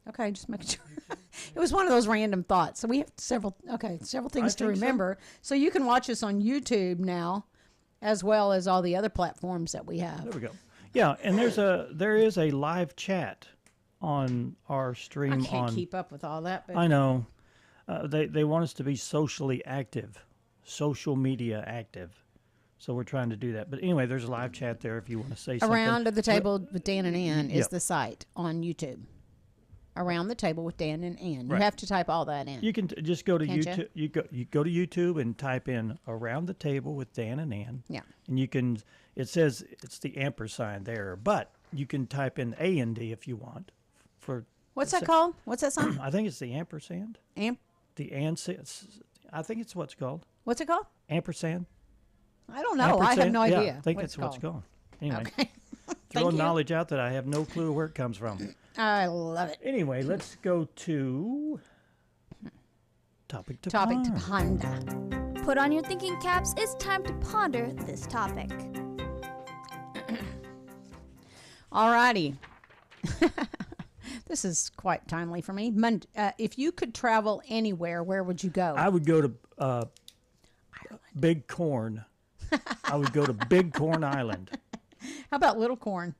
Okay, just making sure. It was one of those random thoughts. So we have several things to remember. So you can watch us on YouTube now, as well as all the other platforms that we have. There we go. Yeah, and there is a live chat on our stream. I can't keep up with all that. But I know. They want us to be socially active, social media active. So we're trying to do that. But anyway, there's a live chat there if you want to say something. Around the Table with Dan and Ann is the site on YouTube. Around the Table with Dan and Ann. You have to type all that in. You can just go to YouTube. You go to YouTube and type in Around the Table with Dan and Ann. Yeah. And you can. It says it's the ampersand there, but you can type in AND if you want. What's that called? What's that sign? I think it's the ampersand. The ampersand. I think it's what's called. What's it called? Ampersand. I don't know. I have no idea. Yeah, I think that's what's called. Anyway, okay. throwing knowledge out that I have no clue where it comes from. I love it. Anyway, let's go to topic to ponder. Put on your thinking caps. It's time to ponder this topic. All righty. This is quite timely for me. If you could travel anywhere, where would you go? I would go to Big Corn. I would go to Big Corn Island. How about Little Corn?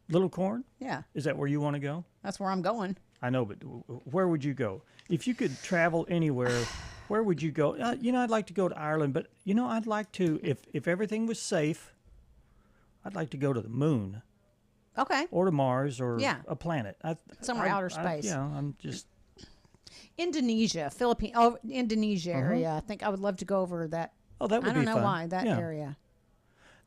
Little Corn? Yeah. Is that where you want to go? That's where I'm going. I know, but where would you go? If you could travel anywhere, where would you go? I'd like to go to Ireland, but, I'd like to, if everything was safe, I'd like to go to the moon. Okay. Or to Mars or a planet. Somewhere outer space. I'm just... Indonesia area. I think I would love to go over that. Oh, that would be fun. I don't know why, that area.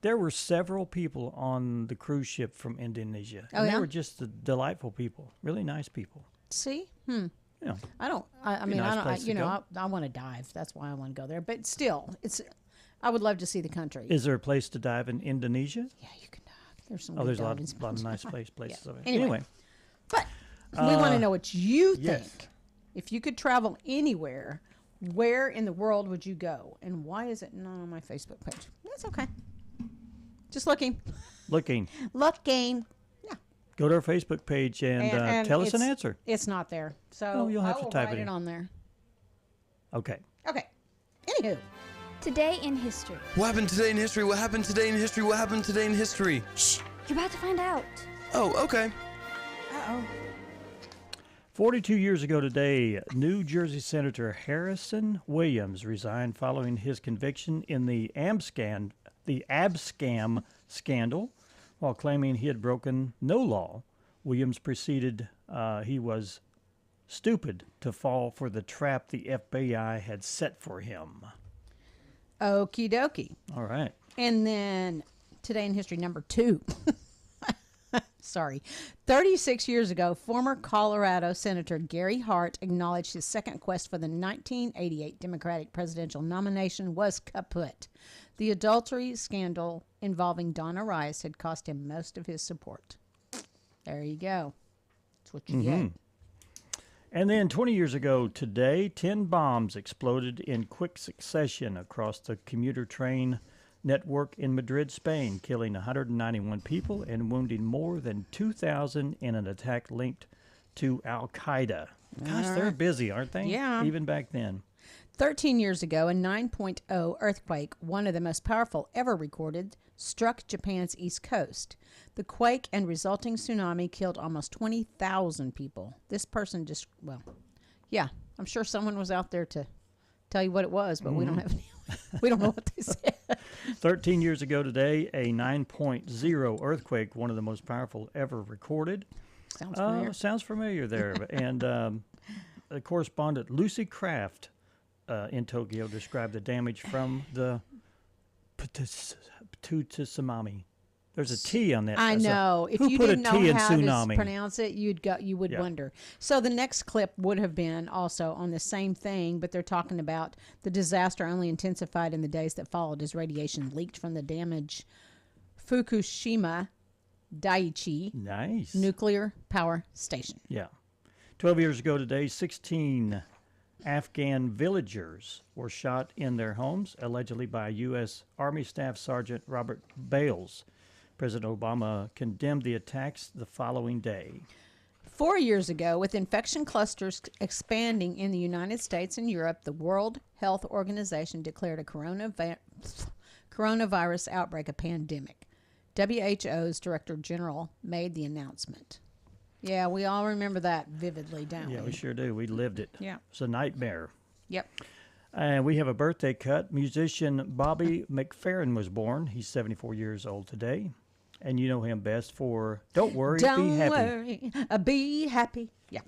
There were several people on the cruise ship from Indonesia. Oh, and they were just delightful people. Really nice people. See? Yeah. I want to dive. That's why I want to go there. But still, I would love to see the country. Is there a place to dive in Indonesia? Yeah, you can dive. There's some there's a lot of nice places. Yeah. Anyway. But we want to know what you think. If you could travel anywhere, where in the world would you go? And why is it not on my Facebook page? That's okay. Just looking. Looking. Yeah. Go to our Facebook page and tell us an answer. It's not there. So you'll have to type it on there. Okay. Anywho. Today in history. What happened today in history? What happened today in history? What happened today in history? Shh. You're about to find out. Oh, okay. Uh-oh. 42 years ago today, New Jersey Senator Harrison Williams resigned following his conviction in the Abscam scandal. While claiming he had broken no law, Williams preceded he was stupid to fall for the trap the FBI had set for him. Okie dokie. All right. And then today in history, number 2. Sorry. 36 years ago, former Colorado Senator Gary Hart acknowledged his second quest for the 1988 Democratic presidential nomination was kaput. The adultery scandal involving Donna Rice had cost him most of his support. There you go. That's what you get. And then 20 years ago today, 10 bombs exploded in quick succession across the commuter train network in Madrid, Spain, killing 191 people and wounding more than 2,000 in an attack linked to Al-Qaeda. Gosh, they're busy, aren't they? Yeah. Even back then. 13 years ago, a 9.0 earthquake, one of the most powerful ever recorded, struck Japan's east coast. The quake and resulting tsunami killed almost 20,000 people. This person I'm sure someone was out there to tell you what it was, but we don't have any. We don't know what they said. 13 years ago today, a 9.0 earthquake, one of the most powerful ever recorded. Sounds familiar. Sounds familiar there. And the correspondent Lucy Kraft in Tokyo described the damage from the tsunami. There's a T on that. I know. If you didn't know how to pronounce it, you would wonder. So the next clip would have been also on the same thing, but they're talking about the disaster only intensified in the days that followed as radiation leaked from the damaged Fukushima Daiichi nuclear power station. Yeah. 12 years ago today, 16 Afghan villagers were shot in their homes, allegedly by U.S. Army Staff Sergeant Robert Bales. President Obama condemned the attacks the following day. 4 years ago, with infection clusters expanding in the United States and Europe, the World Health Organization declared a coronavirus outbreak a pandemic. WHO's Director General made the announcement. Yeah, we all remember that vividly, don't we? Yeah, we sure do. We lived it. Yeah. It's a nightmare. Yep. And we have a birthday cut. Musician Bobby McFerrin was born. He's 74 years old today. And you know him best for Don't Worry, Be Happy. Don't worry, be happy. Yeah.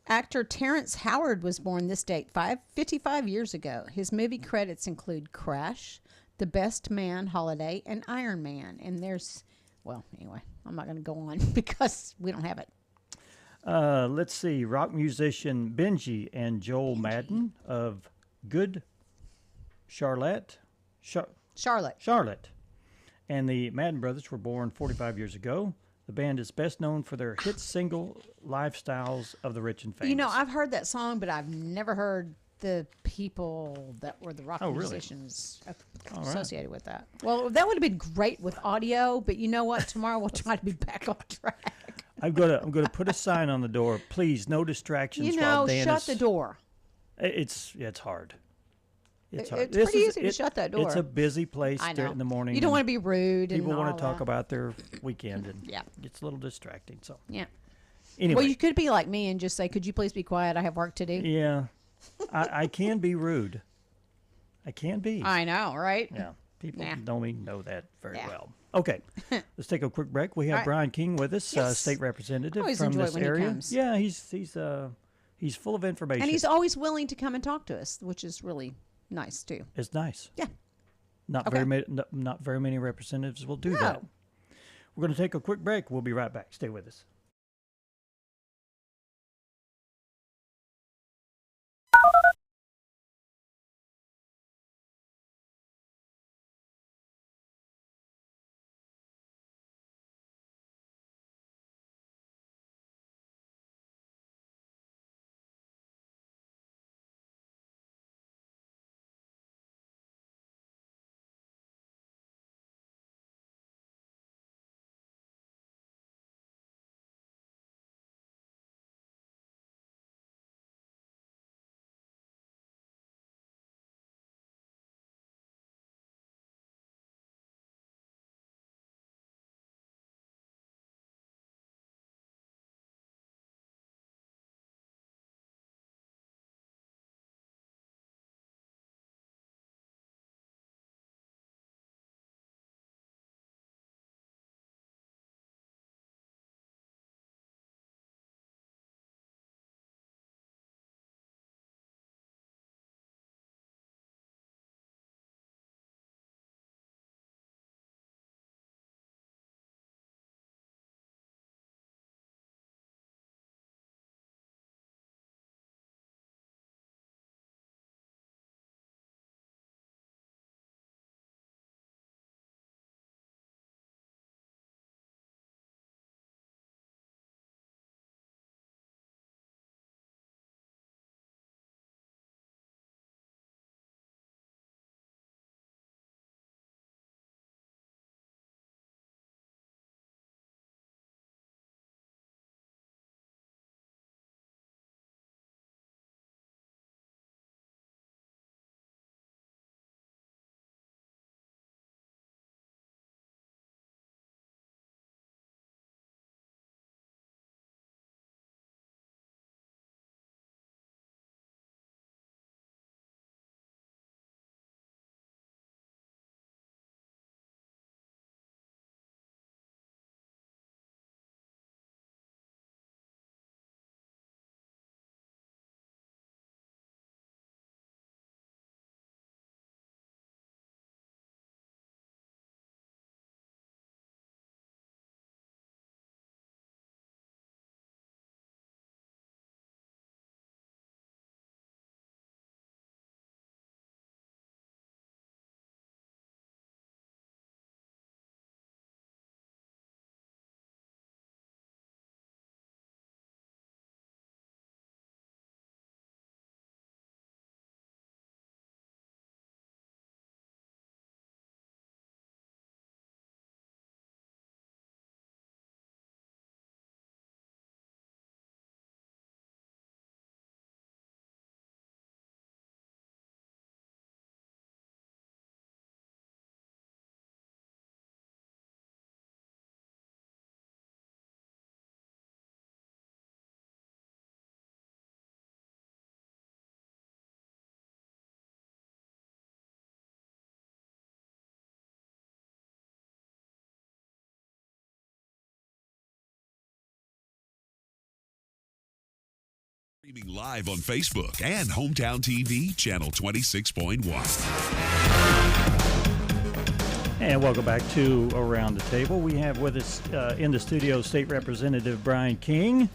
Actor Terrence Howard was born this date 55 years ago. His movie credits include Crash, The Best Man, Holiday, and Iron Man. And there's, well, anyway, I'm not going to go on because we don't have it. Let's see. Rock musician Benji and Joel Madden of Good Charlotte. Charlotte. And the Madden brothers were born 45 years ago. The band is best known for their hit single, Lifestyles of the Rich and Famous. You know, I've heard that song, but I've never heard the people that were the rock musicians associated with that. Well, that would have been great with audio, but you know what? Tomorrow we'll try to be back on track. I'm gonna put a sign on the door. Please, no distractions. You know, while Dan shut the door. It's hard. It's hard. It's pretty easy to shut that door. It's a busy place I know. in the morning. You don't want to be rude. People and want all to talk that. about their weekend, and Yeah. it gets a little distracting. So Yeah. anyway, Well, you could be like me and just say, "Could you please be quiet? I have work to do." yeah, I can be rude. I can be. I know, right? Yeah, people Nah. know me know that very Yeah. well. Okay, let's take a quick break. We have All right. Bryan King with us, Yes. state representative Always from enjoy this when he area. comes. Yeah, he's full of information. And he's always willing to come and talk to us, which is really nice too. It's nice. Yeah. Not Okay. not very many representatives will do No. that. We're going to take a quick break. We'll be right back. Stay with us. Streaming live on Facebook and Hometown TV, channel 26.1. And welcome back to Around the Table. We have with us in the studio State Representative Bryan King,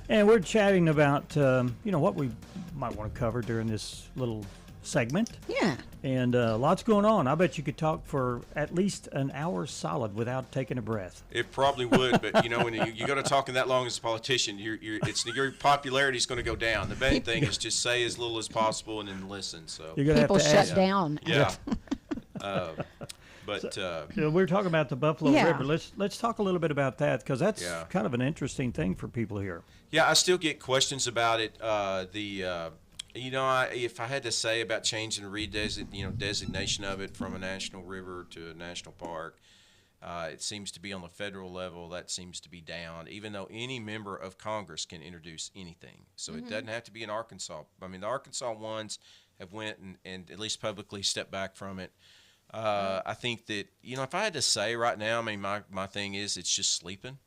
and we're chatting about what we might want to cover during this little segment. Yeah. And lots going on. I bet you could talk for at least an hour solid without taking a breath. It probably would, but when you go to talking that long as a politician, your popularity is going to go down. The main thing is just say as little as possible and then listen. So You're gonna People have to shut ask. down. yeah. We're talking about the Buffalo Yeah. River. Let's talk a little bit about that, because that's Yeah. kind of an interesting thing for people here. Yeah, I still get questions about it. If I had to say about changing the designation of it from a national river to a national park, it seems to be on the federal level. That seems to be down, even though any member of Congress can introduce anything. So it doesn't have to be in Arkansas. I mean, the Arkansas ones have went and at least publicly stepped back from it. I think that, if I had to say right now, I mean, my thing is it's just sleeping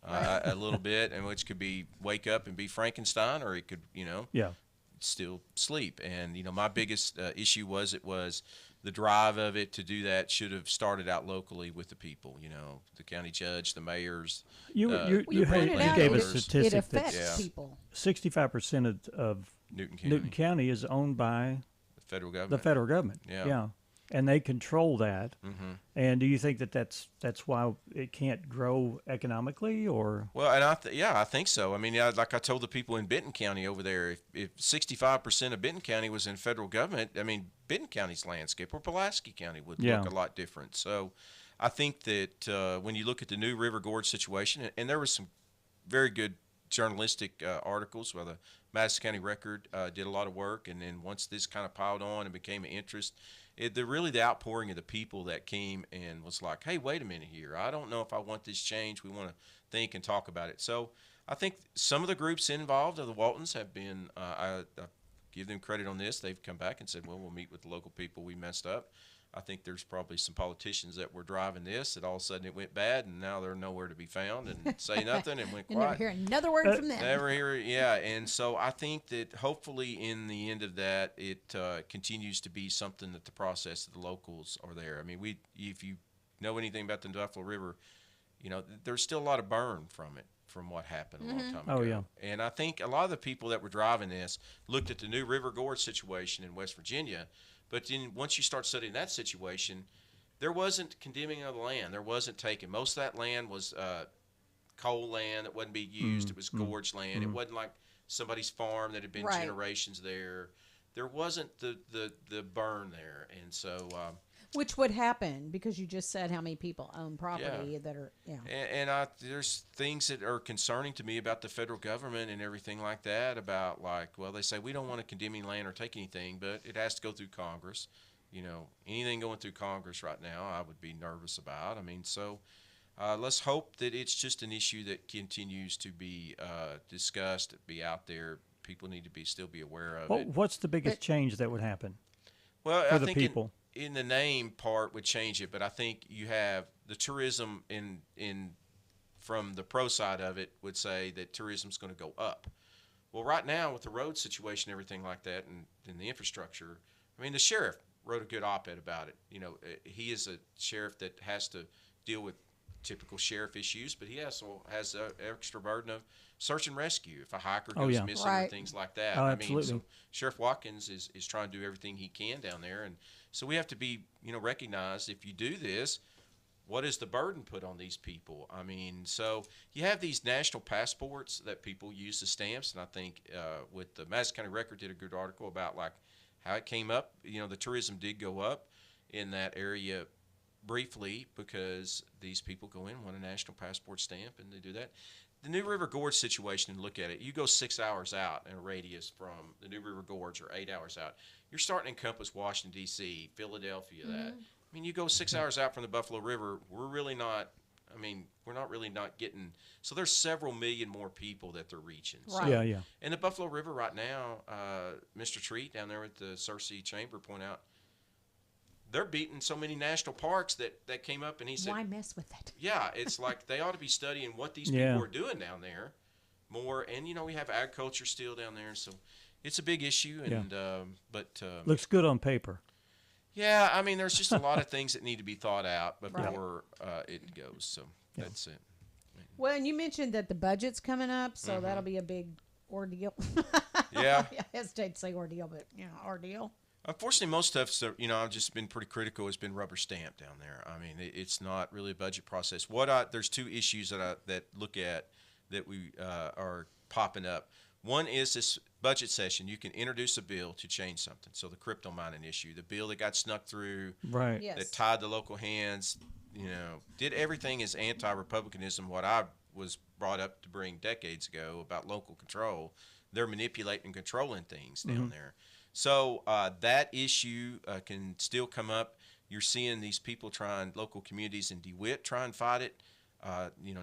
a little bit, and which could be wake up and be Frankenstein, or it could, Yeah. still sleep. And my biggest issue was the drive of it to do that should have started out locally with the people. The county judge, the mayors. You pointed out gave a it statistic affects that people. 65% of Newton County is owned by The federal government. the federal government. Yeah. And they control that. Mm-hmm. And do you think that that's why it can't grow economically, or? Well, and I think so. I mean, like I told the people in Benton County over there, if 65% of Benton County was in federal government, I mean, Benton County's landscape or Pulaski County would look a lot different. So I think that when you look at the new River Gorge situation, and there was some very good journalistic articles where the Madison County Record did a lot of work, and then once this kind of piled on and became an interest, the outpouring of the people that came and was like, hey, wait a minute here. I don't know if I want this change. We want to think and talk about it. So I think some of the groups involved, the Waltons, have been, I give them credit on this. They've come back and said, well, we'll meet with the local people. We messed up. I think there's probably some politicians that were driving this that all of a sudden it went bad, and now they're nowhere to be found and say nothing and went You quiet. never hear another word from them. Never hear it, yeah. And so I think that hopefully in the end of that, it continues to be something that the process of the locals are there. I mean, if you know anything about the Buffalo River, there's still a lot of burn from it, from what happened a long time ago. Oh, yeah. And I think a lot of the people that were driving this looked at the new River Gorge situation in West Virginia, but then once you start studying that situation, there wasn't condemning of the land. There wasn't taking. Most of that land was coal land that wasn't being used. It was gorge land. It wasn't like somebody's farm that had been generations there. There wasn't the burn there. And so Which would happen because you just said how many people own property that are, And there's things that are concerning to me about the federal government and everything like that, about they say we don't want to condemn any land or take anything, but it has to go through Congress. Anything going through Congress right now, I would be nervous about. I mean, so let's hope that it's just an issue that continues to be discussed, be out there. People need to still be aware of it. What's the biggest change that would happen Well, for I the think people? In the name part would change it, but I think you have the tourism in from the pro side of it would say that tourism's going to go up. Well, right now with the road situation, everything like that, and the infrastructure, I mean, the sheriff wrote a good op-ed about it. He is a sheriff that has to deal with typical sheriff issues, but he also has an extra burden of search and rescue if a hiker goes missing or things like that. Oh, I absolutely. mean, so Sheriff Watkins is trying to do everything he can down there, and so we have to be, recognized if you do this, what is the burden put on these people? I mean, so you have these national passports that people use as stamps, and I think with the Madison County Record did a good article about how it came up. The tourism did go up in that area briefly because these people go in, want a national passport stamp, and they do that. The New River Gorge situation, and look at it, you go 6 hours out in a radius from the New River Gorge, or 8 hours out, you're starting to encompass Washington, D.C., Philadelphia, that. I mean, you go 6 hours out from the Buffalo River, we're not really not getting, so there's several million more people that they're reaching. Right. So, Yeah. and the Buffalo River right now, Mr. Treat down there at the Searcy Chamber point out, they're beating so many national parks that came up, and he said, why mess with it? yeah, it's like they ought to be studying what these people are doing down there more. And we have agriculture still down there, so it's a big issue. And but looks good on paper. Yeah, I mean, there's just a lot of things that need to be thought out before it goes. So that's it. Well, and you mentioned that the budget's coming up, so that'll be a big ordeal. Yeah. I hesitate to say ordeal, but ordeal. Unfortunately, most stuff, I've just been pretty critical, has been rubber stamped down there. I mean, it's not really a budget process. There's two issues that look at that we are popping up. One is this budget session. You can introduce a bill to change something. So the crypto mining issue, the bill that got snuck through, Right. Yes. that tied the local hands, did everything as anti-republicanism, what I was brought up to bring decades ago about local control. They're manipulating and controlling things down there. So that issue can still come up. You're seeing these people local communities in DeWitt try and fight it.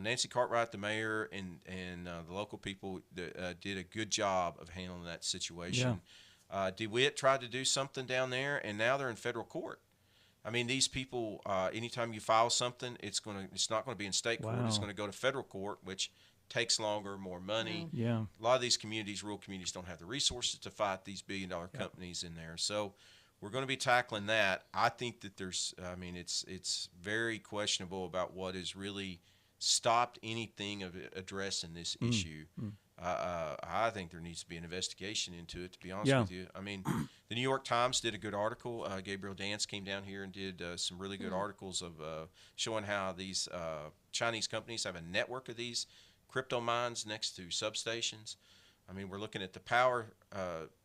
Nancy Cartwright, the mayor, and the local people did a good job of handling that situation. DeWitt tried to do something down there, and now they're in federal court. I mean, these people, anytime you file something, it's not going to be in state court. It's going to go to federal court, which takes longer, more money. Yeah. A lot of these rural communities, don't have the resources to fight these billion-dollar companies in there. So we're going to be tackling that. I think that it's very questionable about what has really stopped anything of addressing this issue. I think there needs to be an investigation into it, to be honest with you. I mean, the New York Times did a good article. Gabriel Dance came down here and did some really good articles of showing how these Chinese companies have a network of these crypto mines next to substations. I mean, we're looking at the power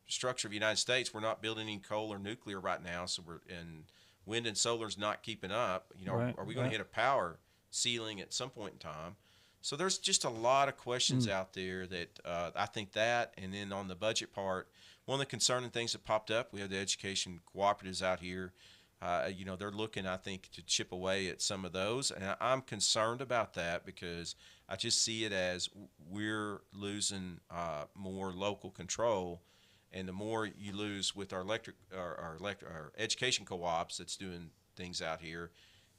structure of the United States. We're not building any coal or nuclear right now, so and wind and solar's not keeping up. Are we going to hit a power ceiling at some point in time? So there's just a lot of questions out there that I think that, and then on the budget part, one of the concerning things that popped up, we have the education cooperatives out here. They're looking, I think, to chip away at some of those, and I'm concerned about that because I just see it as we're losing more local control, and the more you lose with our education co-ops that's doing things out here,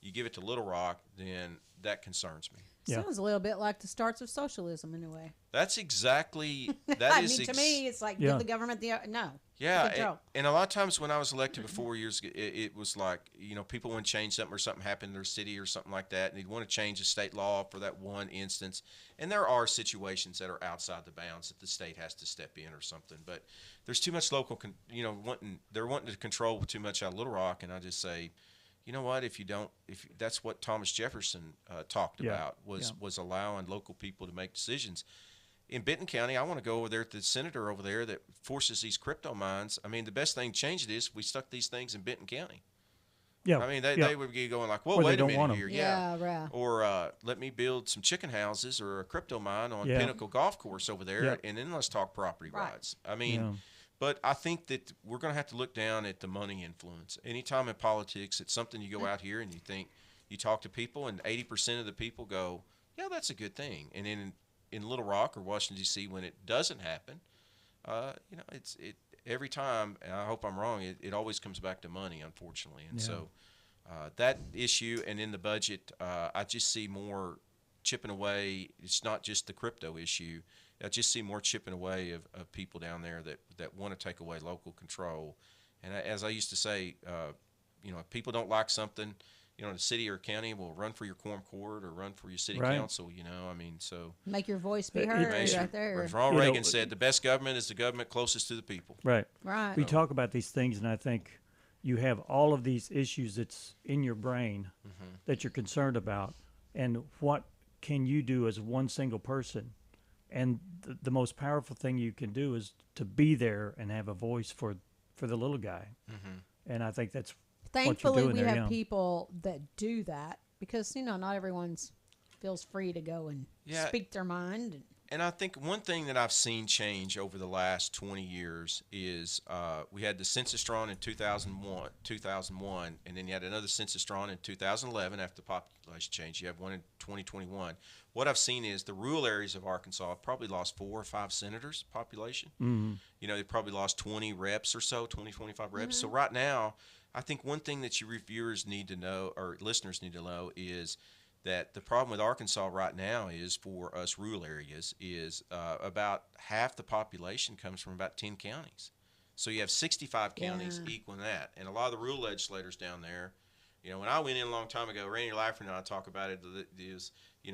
you give it to Little Rock, then that concerns me. Yeah. Sounds a little bit like the starts of socialism in a way. That's exactly to me, it's like give the government control. And a lot of times when I was elected before years, it was like people want to change something or something happened in their city or something like that, and they'd want to change the state law for that one instance. And there are situations that are outside the bounds that the state has to step in or something. But there's too much local, they're wanting to control too much out of Little Rock, and I just say, you know what? If that's what Thomas Jefferson talked about was allowing local people to make decisions. In Benton County, I want to go over there to the senator over there that forces these crypto mines. I mean, the best thing to change it is we stuck these things in Benton County. Yeah. I mean, they would be going like, well, Or they wait a don't minute want 'em. here. Yeah. Or let me build some chicken houses or a crypto mine on Pinnacle Golf Course over there, and then let's talk property rights. I mean, but I think that we're going to have to look down at the money influence. Anytime in politics, it's something you go out here and you talk to people, and 80% of the people go, yeah, that's a good thing. And then in Little Rock or Washington, D.C., when it doesn't happen, it's every time, and I hope I'm wrong, it always comes back to money, unfortunately. And so that issue, and in the budget, I just see more chipping away. It's not just the crypto issue. I just see more chipping away of people down there that want to take away local control. And as I used to say, if people don't like something, the city or county will run for your quorum court or run for your city council. So make your voice be heard right there. As Ronald Reagan said, the best government is the government closest to the people. Right. We talk about these things, and I think you have all of these issues that's in your brain that you're concerned about, and what can you do as one single person? And the most powerful thing you can do is to be there and have a voice for the little guy. And I think that's thankfully what you're doing we have people that do that, because not everyone's feels free to go and speak their mind. And I think one thing that I've seen change over the last 20 years is we had the census drawn in 2001, and then you had another census drawn in 2011 after the population change. You have one in 2021. What I've seen is the rural areas of Arkansas have probably lost 4 or 5 senators population. They probably lost 20 reps or so, 20, 25 reps. So right now, I think one thing that you reviewers need to know, or listeners need to know, is that the problem with Arkansas right now is for us rural areas is about half the population comes from about 10 counties. So you have 65 counties equaling that. And a lot of the rural legislators down there, when I went in a long time ago, Randy Lafferty and I talk about it, is,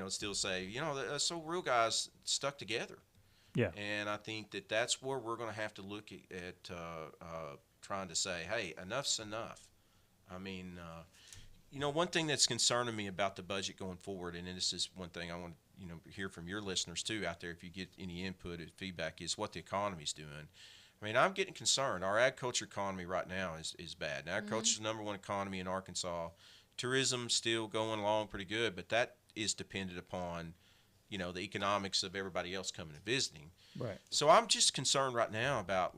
still say, so rural guys stuck together. Yeah. And I think that's where we're going to have to look at trying to say, hey, enough's enough. I mean, one thing that's concerning me about the budget going forward, and this is one thing I want to hear from your listeners too out there, if you get any input or feedback, is what the economy's doing. I mean, I'm getting concerned. Our agriculture economy right now is bad. Now, agriculture is the number one economy in Arkansas. Tourism's still going along pretty good, but that is dependent upon, the economics of everybody else coming and visiting. Right. So I'm just concerned right now about,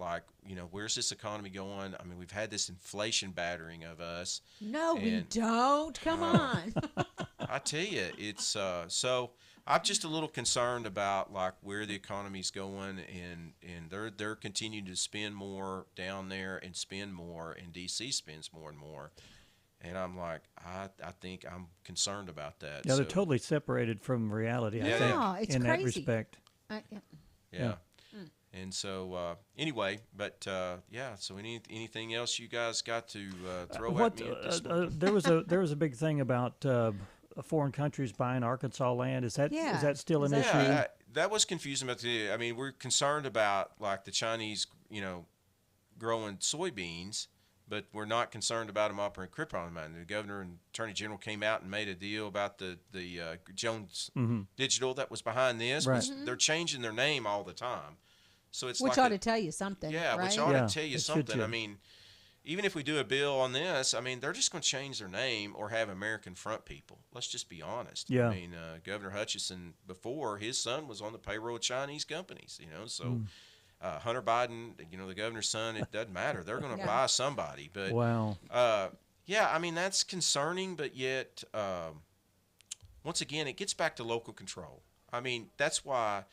where's this economy going? I mean, we've had this inflation battering of us. No, we don't. Come on. I tell you, it's so I'm just a little concerned about where the economy's going, and they're continuing to spend more down there and spend more, and DC spends more and more. And I'm I think I'm concerned about that. Yeah, they're totally separated from reality, I think, it's in crazy. that respect. Yeah. And so, anyway, but so anything else you guys got to throw at me at this point? There was a big thing about foreign countries buying Arkansas land. Is that still an issue? That was confusing. I mean, we're concerned about the Chinese, growing soybeans, but we're not concerned about them operating krypton mining. The governor and attorney general came out and made a deal about the Jones Digital that was behind this. Right. They're changing their name all the time, so it's which ought to tell you something. Yeah, right? which ought to tell you it something. should. I mean, even if we do a bill on this, I mean, they're just going to change their name or have American front people. Let's just be honest. Yeah. I mean, Governor Hutchinson, before, his son was on the payroll of Chinese companies, so Hunter Biden, the governor's son, it doesn't matter. They're going to buy somebody. But Wow. I mean, that's concerning, but yet, once again, it gets back to local control. I mean, that's why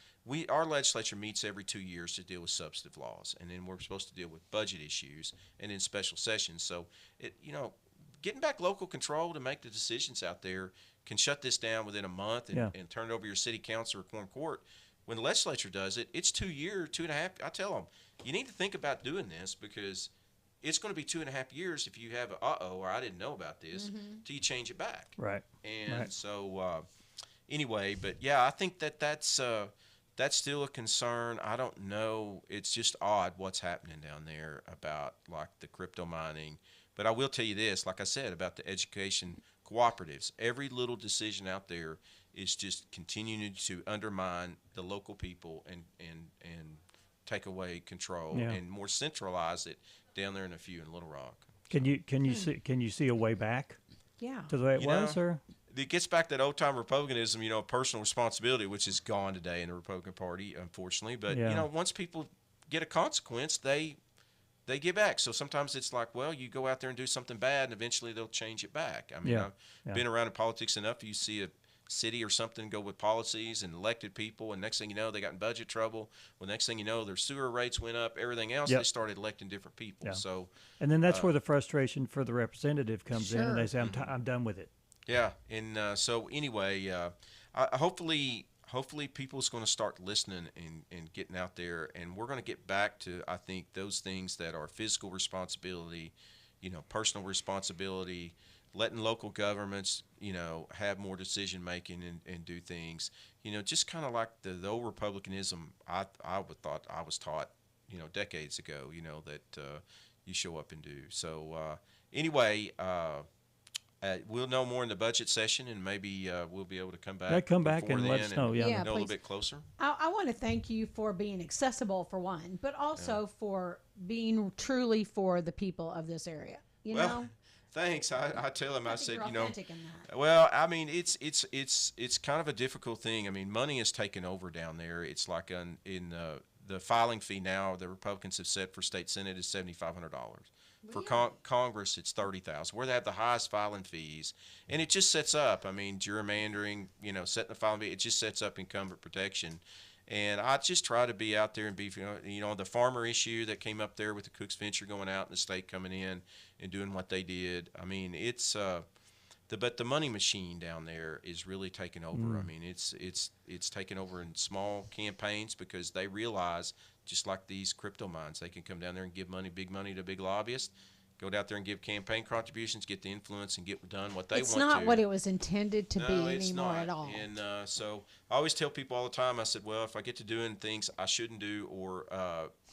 our legislature meets every 2 years to deal with substantive laws, and then we're supposed to deal with budget issues and in special sessions. So, getting back local control to make the decisions out there can shut this down within a month and turn it over to your city council or quorum court. When the legislature does it, it's 2 years, 2.5. I tell them, you need to think about doing this because it's going to be 2.5 years if you have or I didn't know about this till you change it back. Right. And so anyway, but yeah, I think that's still a concern. I don't know. It's just odd what's happening down there about the crypto mining. But I will tell you this, like I said, about the education cooperatives. Every little decision out there is just continuing to undermine the local people and take away control and more centralize it down there in Little Rock. Can you see a way back? Yeah. To the way it was, or? It gets back to that old time republicanism, personal responsibility, which is gone today in the Republican Party, unfortunately. But once people get a consequence, they get back. So sometimes it's you go out there and do something bad, and eventually they'll change it back. I mean, I've been around in politics enough. You see a city or something go with policies and elected people, and next thing you know, they got in budget trouble. Well, next thing you know, their sewer rates went up, everything else. They started electing different people. Yeah. So, and then that's where the frustration for the representative comes in, and they say, "I'm done with it." Yeah, and so anyway, hopefully people's going to start listening and getting out there, and we're going to get back to, I think, those things that are fiscal responsibility, personal responsibility, letting local governments, have more decision making and do things, just kind of like the old republicanism I was taught, decades ago, that you show up and do. So anyway. We'll know more in the budget session, and maybe we'll be able to come back. Come back and let us know. Yeah, know a little bit closer. I want to thank you for being accessible for one, but also for being truly for the people of this area. You know. Thanks. I tell him. I said, in that. Well, I mean, it's kind of a difficult thing. I mean, money is taken over down there. It's like in the filing fee now. The Republicans have set for state senate is $7,500. For Congress, it's $30,000. Where they have the highest filing fees, and it just sets up. I mean, gerrymandering, setting the filing fee, it just sets up incumbent protection. And I just try to be out there and be, the farmer issue that came up there with the Cooks Venture going out and the state coming in and doing what they did. I mean, it's but the money machine down there is really taking over. I mean, it's taken over in small campaigns because they realize, just like these crypto mines, they can come down there and give big money to big lobbyists, go out there and give campaign contributions, get the influence, and get done what they want to. It's not what it was intended to No, be it's anymore not. at all. And so I always tell people all the time, I said, well, if I get to doing things I shouldn't do or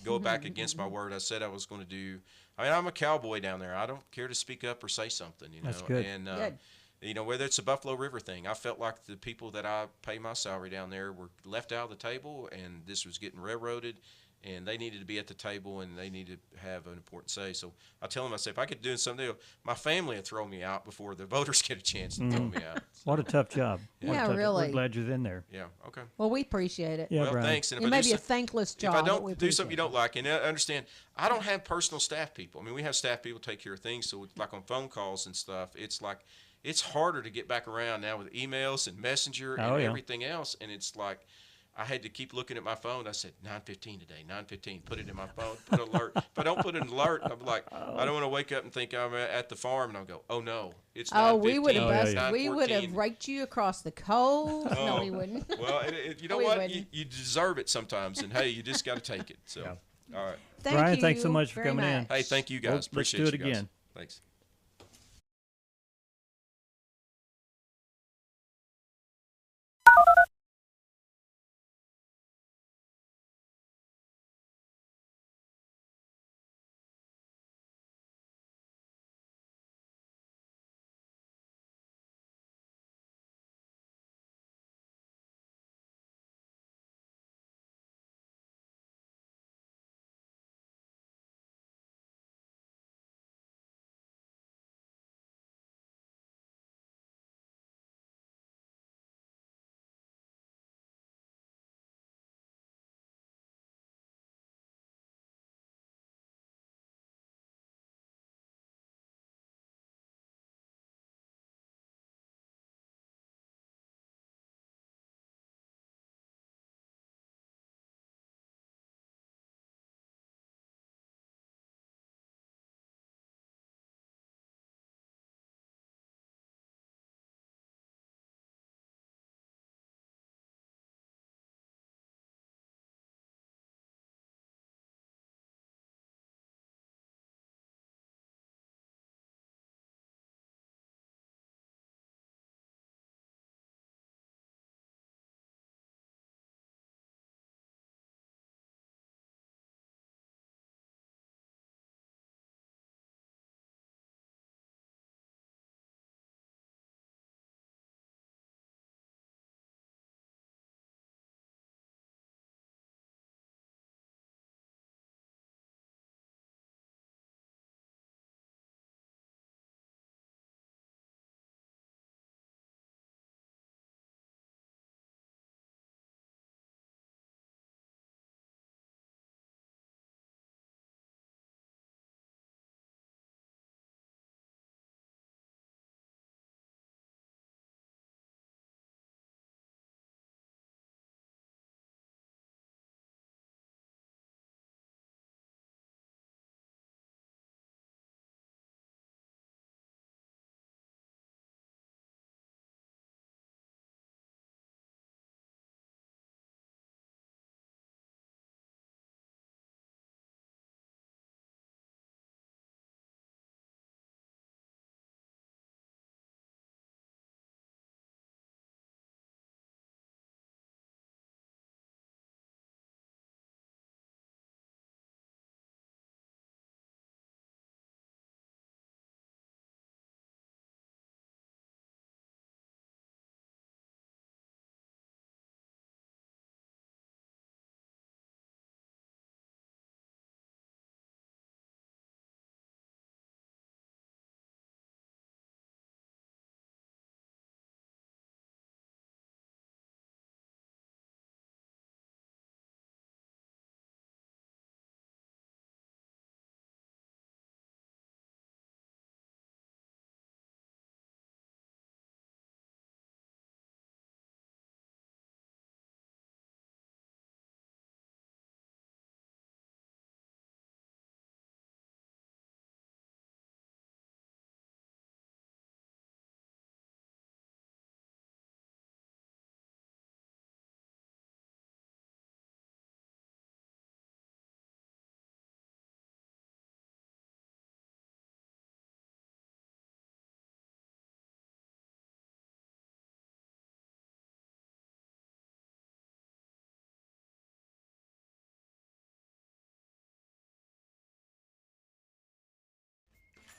go back against my word I said I was going to do. I mean, I'm a cowboy down there. I don't care to speak up or say something, you know. That's good. And, Good. you know, whether it's the Buffalo River thing, I felt like the people that I pay my salary down there were left out of the table, and this was getting railroaded, and they needed to be at the table, and they needed to have an important say. So I tell them, I say, if I could do something, my family would throw me out before the voters get a chance to throw me out. So, What a tough job. What a Yeah, tough job. really. We're glad you're in there. yeah, okay. Well, we appreciate it. Yeah, Well, Bryan. thanks. And It if may I do be a some- thankless job. if I but we don't do something you appreciate don't like, and understand, I don't have personal staff people. I mean, we have staff people take care of things. So, like on phone calls and stuff, it's like it's harder to get back around now with emails and Messenger and Oh, yeah. everything else. And it's like I had to keep looking at my phone. I said 9:15 today, 9:15. Put it in my phone. Put an alert. If I don't put an alert, I'm like, I don't want to wake up and think I'm at the farm, and I'll go, oh no, it's 9:15. Oh, we would have Oh, yeah, busted. yeah. We would have 9:14. raked you across the coals. No, we wouldn't. Well, you know We what? wouldn't. You deserve it sometimes, and hey, you just got to take it. So, all right. Thank Bryan, you thanks so much for very coming in. much. Hey, thank you guys. Well, let's Appreciate do it you guys. again. Thanks.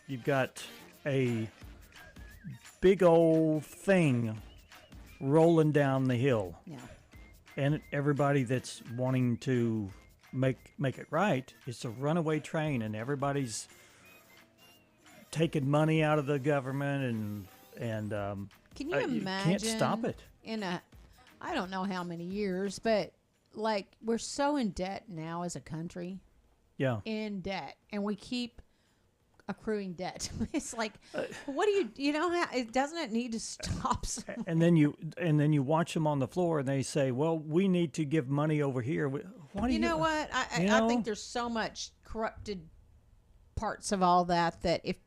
you've got a big old thing rolling down the hill, Yeah. and everybody that's wanting to make it right, it's a runaway train, and everybody's taking money out of the government, and Can you you imagine? can't stop it. I don't know how many years, but like we're so in debt now as a country, Yeah. in debt, and we keep accruing debt. It's like, what do you know how it doesn't it need to stop? And then you watch them on the floor, and they say, "Well, we need to give money over here." Why do You know what? I know? think there's so much corrupted parts of all that if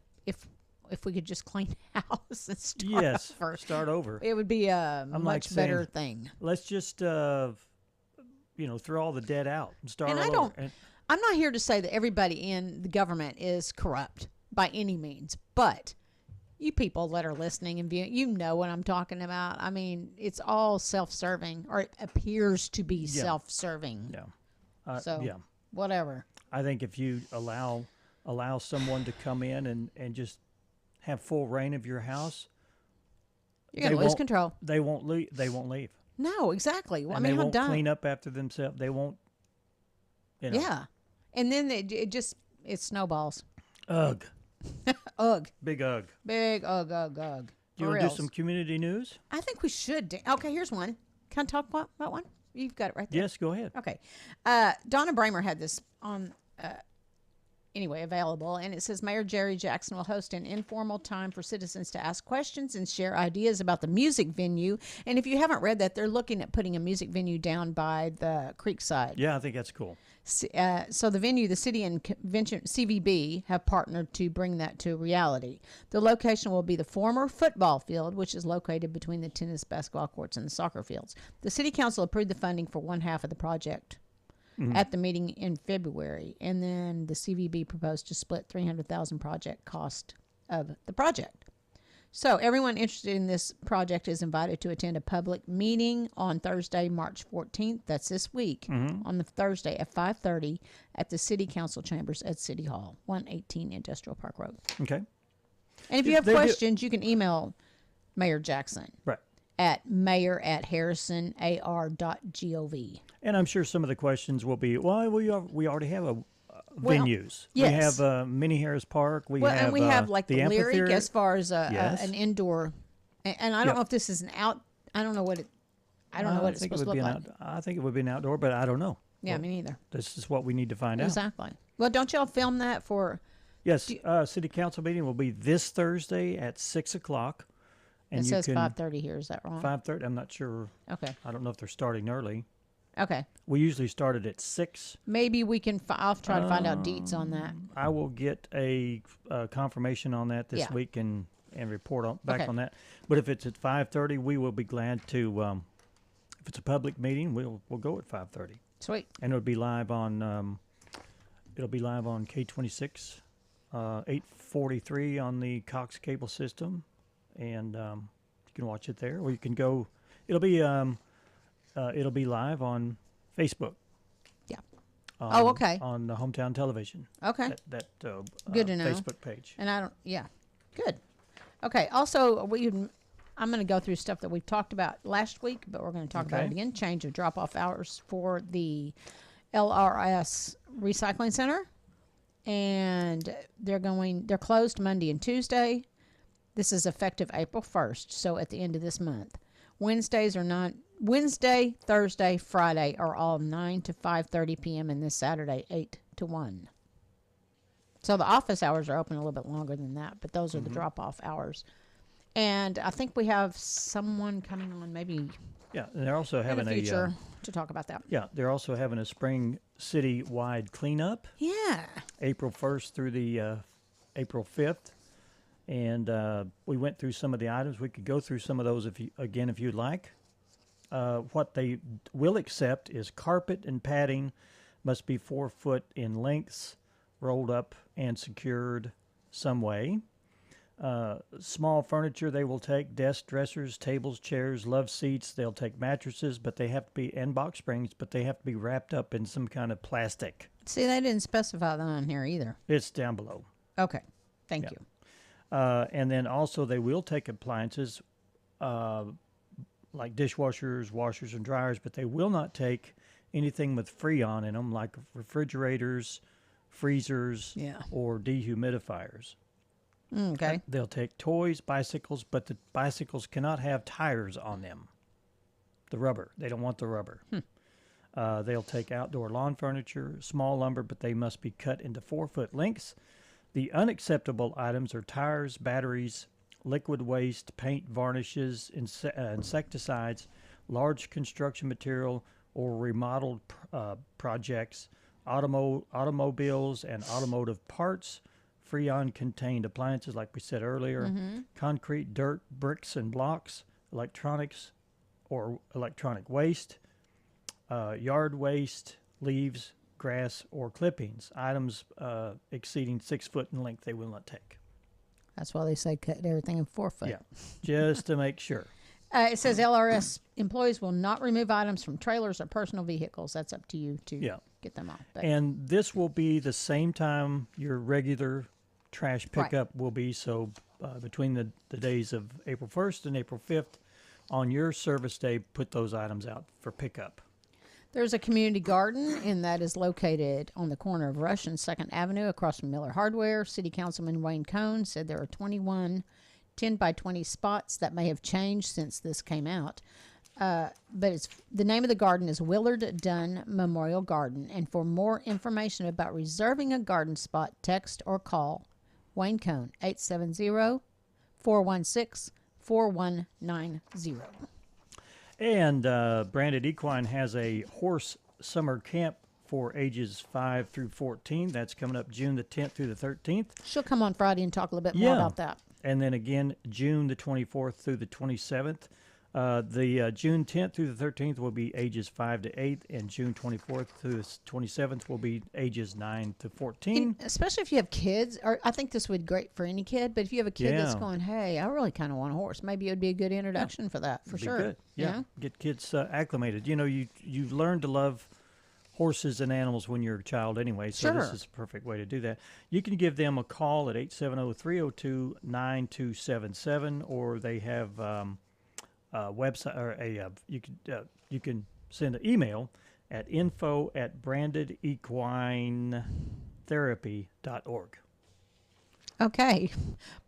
we could just clean house and start over. it would be a I'm much better thing. Let's just throw all the debt out and start. And all I over. don't. And, I'm not here to say that everybody in the government is corrupt by any means, but you people that are listening and viewing, you know what I'm talking about. I mean, it's all self-serving, or it appears to be self-serving. yeah. So, yeah. whatever. I think if you allow someone to come in and just have full reign of your house, You're going to lose control. They won't leave. They won't leave. No, exactly. Well, And I mean, they how won't dumb. clean up after themselves. They won't. Yeah. And then it snowballs. Ugh. Ugh. Big ugh. Big ugh, ugh, ugh. Do you want to do some community news? I think we should. Okay, here's one. Can I talk about one? You've got it right there. Yes, go ahead. Okay. Donna Bramer had this on, available, and it says Mayor Jerry Jackson will host an informal time for citizens to ask questions and share ideas about the music venue. And if you haven't read that, they're looking at putting a music venue down by the creekside. Yeah, I think that's cool. So the venue, the city and convention CVB have partnered to bring that to reality. The location will be the former football field, which is located between the tennis, basketball courts, and the soccer fields. The city council approved the funding for one half of the project at the meeting in February, and then the CVB proposed to split $300,000 project cost of the project. So everyone interested in this project is invited to attend a public meeting on Thursday, March 14th. That's this week, on the Thursday at 5:30 at the City Council Chambers at City Hall, 118 Industrial Park Road. Okay. And if you have questions, you can email Mayor Jackson Right. at mayor@harrisonar.gov. And I'm sure some of the questions will be, well, we already have venues. yes. We have Mini Harris Park. We have and we have like the Lyric amphitheater. as far as Yes. an indoor. And I don't know if this is an out. I don't know what it. I don't know what it's supposed to look like. I think it would be an outdoor, but I don't know. Yeah, me neither. This is what we need to find out. Exactly. Well, don't y'all film that for? Yes, city council meeting will be this Thursday at 6:00. And It says 5:30 here. Is that wrong? 5:30. I'm not sure. Okay. I don't know if they're starting early. Okay. We usually started at 6. Maybe we can. I'll try to find out deets on that. I will get a confirmation on that this Yeah. week and report back Okay. on that. But if it's at 5:30, we will be glad to. If it's a public meeting, we'll go at 5:30, Sweet. and it'll be live on. It'll be live on K26, 843 on the Cox cable system, and you can watch it there, or you can go. It'll be live on Facebook. Yeah. On, okay. On the Hometown Television. Okay. That Good to know. Facebook page. And I don't. Yeah. Good. Okay. Also, I'm going to go through stuff that we've talked about last week, but we're going to talk about it again. Change of drop-off hours for the LRS Recycling Center, and they're closed Monday and Tuesday. This is effective April 1st, so at the end of this month. Wednesday, Thursday, Friday are all 9 to 5:30 p.m. and this Saturday 8 to 1. So the office hours are open a little bit longer than that, but those are the drop-off hours. And I think we have someone coming on maybe Yeah, and they're also in having the future to talk about that. Yeah, they're also having a spring city-wide cleanup, Yeah. April 1st through the April 5th. And we went through some of the items. We could go through some of those if you'd like. What they will accept is carpet and padding must be 4 foot in lengths, rolled up and secured some way. Small furniture they will take, desks, dressers, tables, chairs, love seats. They'll take mattresses, but they have to be, and box springs, but they have to be wrapped up in some kind of plastic. See, they didn't specify that on here either. It's down below. Okay. Thank you. And then also they will take appliances like dishwashers, washers, and dryers, but they will not take anything with Freon in them, like refrigerators, freezers, or dehumidifiers. Okay. They'll take toys, bicycles, but the bicycles cannot have tires on them. The rubber. They don't want the rubber. They'll take outdoor lawn furniture, small lumber, but they must be cut into 4-foot lengths. The unacceptable items are tires, batteries, liquid waste, paint, varnishes, insecticides, large construction material or remodeled projects, automobiles and automotive parts, Freon-contained appliances, like we said earlier, concrete, dirt, bricks and blocks, electronics or electronic waste, yard waste, leaves, grass, or clippings. Items exceeding 6 foot in length they will not take. That's why they say cut everything in 4 foot. Yeah, just to make sure. It says LRS employees will not remove items from trailers or personal vehicles. That's up to you to get them off. But And this will be the same time your regular trash pickup will be. So between the days of April 1st and April 5th, on your service day, put those items out for pickup. there's a community garden, and that is located on the corner of Rush and 2nd Avenue across from Miller Hardware. City Councilman Wayne Cohn said there are 21 10 by 20 spots that may have changed since this came out. But it's the name of the garden is Willard Dunn Memorial Garden. And for more information about reserving a garden spot, text or call Wayne Cohn 870-416-4190. And Branded Equine has a horse summer camp for ages 5 through 14. That's coming up June the 10th through the 13th. She'll come on Friday and talk a little bit more about that. And then again, June the 24th through the 27th. The June 10th through the 13th will be ages 5 to 8, and June 24th through the 27th will be ages 9 to 14. And especially if you have kids, or I think this would be great for any kid, but if you have a kid that's going, hey, I really kind of want a horse, maybe it would be a good introduction for that, for sure. Good. Yeah, You know? Get kids acclimated. You know, you learn to love horses and animals when you're a child anyway, so this is a perfect way to do that. You can give them a call at 870-302-9277, or they have website, or you can send an email at info@brandedequinetherapy.org. Okay.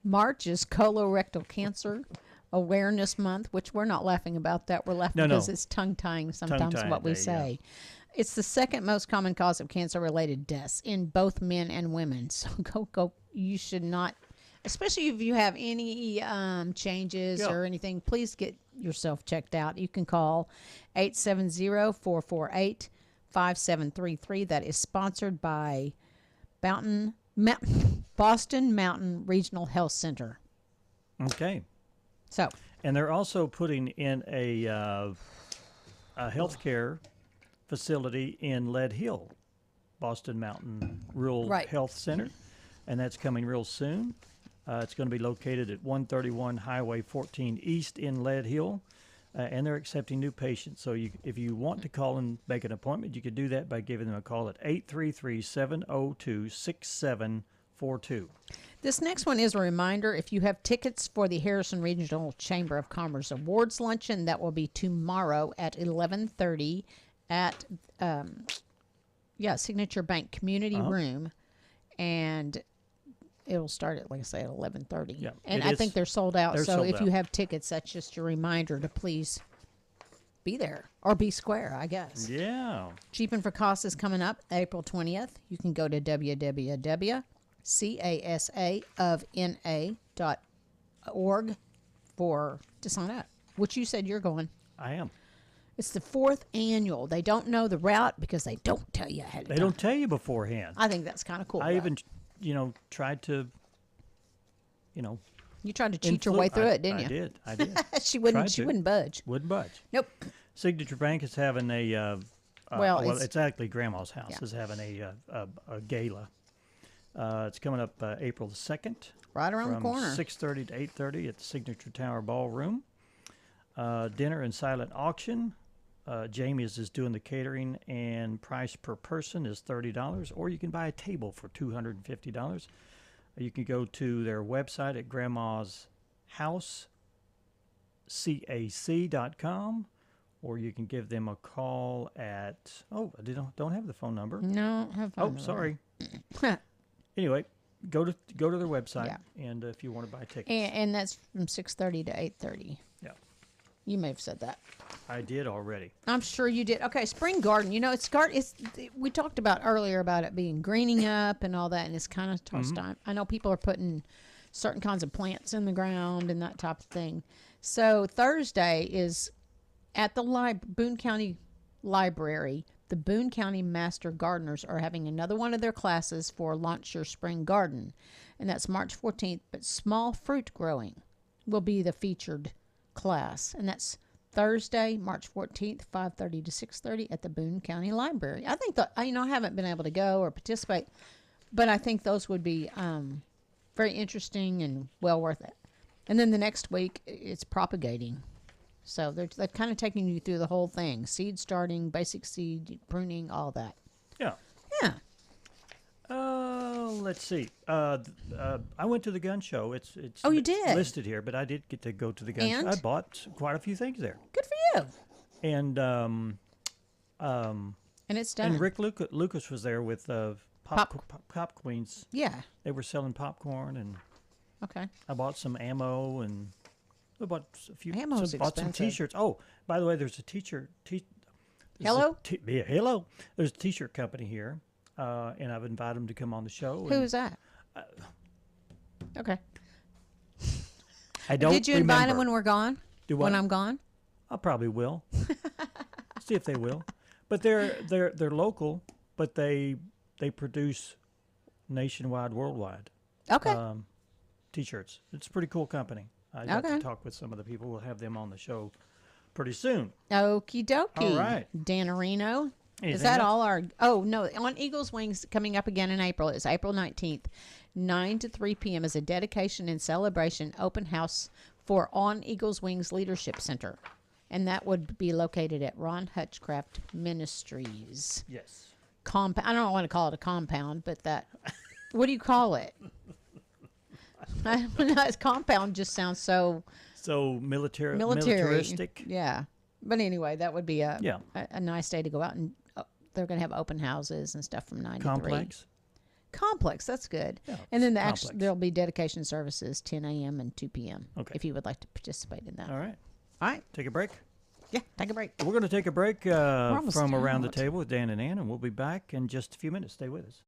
March is colorectal cancer awareness month, which we're not laughing about that. We're laughing because it's tongue-tying sometimes what we say. Yeah. It's the second most common cause of cancer-related deaths in both men and women. So go. You should not, especially if you have any changes or anything, please get yourself checked out. You can call 870-448-5733. That is sponsored by Boston Mountain Regional Health Center. Okay. So. And they're also putting in a healthcare facility in Lead Hill, Boston Mountain Rural Health Center, and that's coming real soon. It's going to be located at 131 Highway 14 East in Lead Hill, and they're accepting new patients. So if you want to call and make an appointment, you could do that by giving them a call at 833-702-6742. This next one is a reminder. If you have tickets for the Harrison Regional Chamber of Commerce Awards Luncheon, that will be tomorrow at 11:30 at Signature Bank Community Room, and it'll start at, like I say, at 11:30. Yeah, and I think they're sold out. So if you out. have tickets, that's just a reminder to please be there or be square, I guess. Yeah. Cheapin' for Cost is coming up April 20th. You can go to www.casofna.org to sign up, which you said you're going. I am. It's the 4th annual. They don't know the route because they don't tell you ahead of time. They don't tell you beforehand. I think that's kind of cool. I even, tried to, You tried to cheat your way through it, didn't you? I did. She wouldn't budge. Wouldn't budge. Nope. Signature Bank is having a, it's actually Grandma's house is having a gala. It's coming up April the 2nd. Right around the corner. 6:30 to 8:30 at the Signature Tower Ballroom. Dinner and silent auction. Jamie's is doing the catering, and price per person is $30, or you can buy a table for $250. You can go to their website at grandmasHouseCAC.com, or you can give them a call at, I don't have the phone number. No, have fun. Oh, sorry. Anyway, go to their website, Yeah. and if you want to buy tickets. And that's from 6:30 to 8:30. Yeah, You may have said that. I did already. I'm sure you did. Okay, spring garden. You know, it's we talked about earlier about it being greening up and all that, and it's kind of towards time. I know people are putting certain kinds of plants in the ground and that type of thing. So Thursday is at the Boone County Library. The Boone County Master Gardeners are having another one of their classes for Launch Your Spring Garden, and that's March 14th. But small fruit growing will be the featured class, and that's Thursday, March 14th, 5:30 to 6:30 at the Boone County Library. I think I haven't been able to go or participate, but I think those would be very interesting and well worth it. And then the next week, it's propagating. So they're kind of taking you through the whole thing: seed starting, basic seed pruning, all that. Yeah. Yeah. Let's see. I went to the gun show. It's Oh, you did? listed here, but I did get to go to the gun show. And? I bought quite a few things there. Good for you. And And it's done. and Rick Lucas was there with Pop Queens. Yeah. They were selling popcorn, and Okay. I bought some ammo, and I bought a few. Ammo's bought some expensive. T-shirts. Oh, by the way, there's a teacher. Hello? Hello. There's a T-shirt company here, and I've invited them to come on the show. Who is that? Okay. I don't. Did you invite them remember. when we're gone? Do what? When I'm gone? I probably will. See if they will. But they're local, but they produce nationwide, worldwide Okay. T-shirts. It's a pretty cool company. I got Okay. to talk with some of the people. We'll have them on the show pretty soon. Okie dokie. All right. Danarino. Is Anything that else? all our... Oh, no. On Eagles Wings coming up again in April. It's April 19th, 9 to 3 p.m. is a dedication and celebration open house for On Eagles Wings Leadership Center. And that would be located at Ron Hutchcraft Ministries. Yes. I don't want to call it a compound, but that... What do you call it? I don't know. Compound just sounds so... So military. militaristic. Yeah. But anyway, that would be a Yeah. a nice day to go out, and they're going to have open houses and stuff from 9 to 3. Complex. Complex, that's good. Yeah, And then complex. there'll be dedication services 10 a.m. and 2 p.m. Okay. if you would like to participate in that. All right. All right. Take a break. Yeah, take a break. We're going to take a break almost from Around the out. Table with Dan and Ann, and we'll be back in just a few minutes. Stay with us.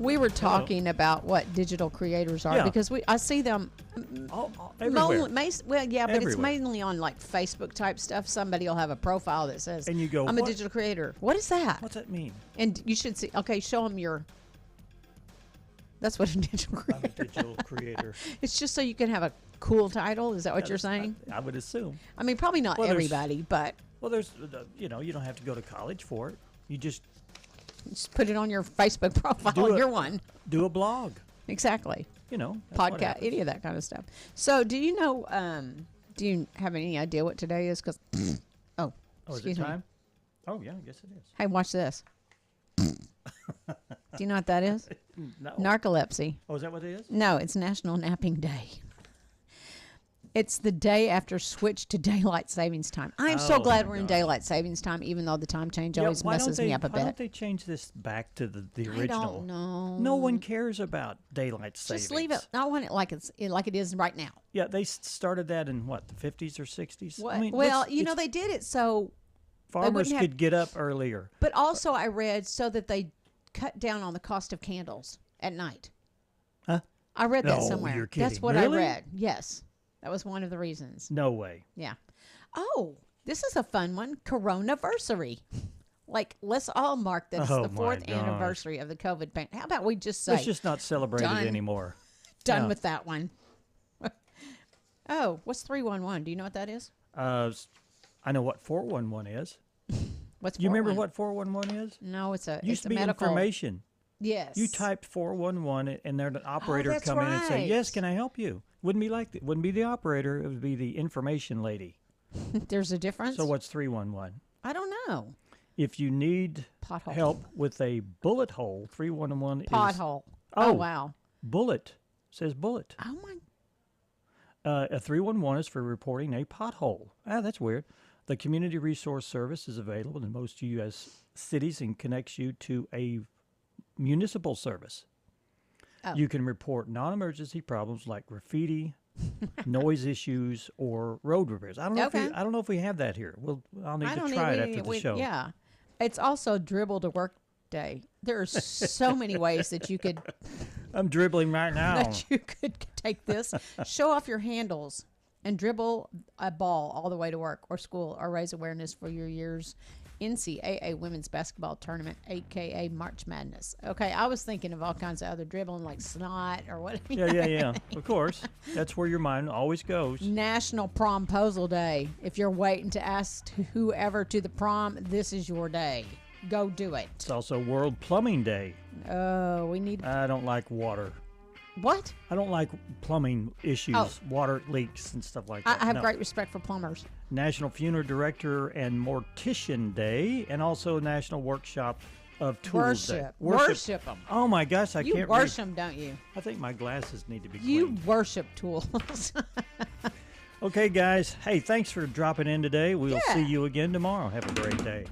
We were talking about what digital creators are because I see them everywhere. but it's mainly on like Facebook type stuff. Somebody will have a profile that says, and you go, I'm a digital creator. What is that? What's that mean? And you should see, okay, show them your, that's what a digital creator. I'm a digital creator. It's just so you can have a cool title. Is that what you're saying? I would assume. I mean, probably not everybody, but. Well, there's, you don't have to go to college for it. You just put it on your Facebook profile. You're one. Do a blog. Exactly. Podcast, any of that kind of stuff. So, do you know? Do you have any idea what today is? Because excuse me. Time? Oh yeah, I guess it is. Hey, watch this. Do you know what that is? No. Narcolepsy. Oh, is that what it is? No, it's National Napping Day. It's the day after switch to daylight savings time. I'm so glad we're in daylight savings time, even though the time change always messes me up a bit. Why don't they change this back to the original? I don't know. No one cares about daylight savings. Just leave it. I want it like it is right now. Yeah, they started that in what, the 50s or 60s? What? I mean, they did it so farmers could get up earlier. But also, I read so that they cut down on the cost of candles at night. Huh? I read that somewhere. You're kidding. That's what really? I read. Yes. That was one of the reasons. No way. Yeah. Oh, this is a fun one. Coronaversary. Like, let's all mark that it's the 4th anniversary of the COVID pandemic. How about we just say... Let's just not celebrate it anymore. Done with that one. Oh, what's 311? Do you know what that is? I know what 411 is. What's 411? You remember what 411 is? No, it's a Used to be medical... information. Yes. You typed 411 and there'd an operator come in and say, yes, can I help you? Wouldn't be the operator, it would be the information lady. There's a difference? So what's 311? I don't know. If you need help with a bullet hole, 311 is... Pothole. Oh, wow. Bullet. Says bullet. Oh, my... A 311 is for reporting a pothole. That's weird. The Community Resource Service is available in most U.S. cities and connects you to a municipal service. Oh. You can report non-emergency problems like graffiti, noise issues, or road repairs. I don't know if we have that here. I'll need to try it after the show. Yeah, it's also dribble to work day. There are so many ways that you could. I'm dribbling right now. That you could take this, show off your handles, and dribble a ball all the way to work or school, or raise awareness for your year's NCAA women's basketball tournament, aka March Madness. Okay, I was thinking of all kinds of other dribbling, like snot or what. Yeah. Of course, that's where your mind always goes. National Promposal Day. If you're waiting to ask whoever to the prom, this is your day. Go do it. It's also World Plumbing Day. Oh, we need. I don't like water. What? I don't like plumbing issues, water leaks and stuff like that. I have great respect for plumbers. National Funeral Director and Mortician Day, and also National Workshop of Tools Day. Worship them. Oh my gosh, I can't read. You worship them, don't you? I think my glasses need to be cleaned. You worship tools. Okay, guys. Hey, thanks for dropping in today. We'll see you again tomorrow. Have a great day.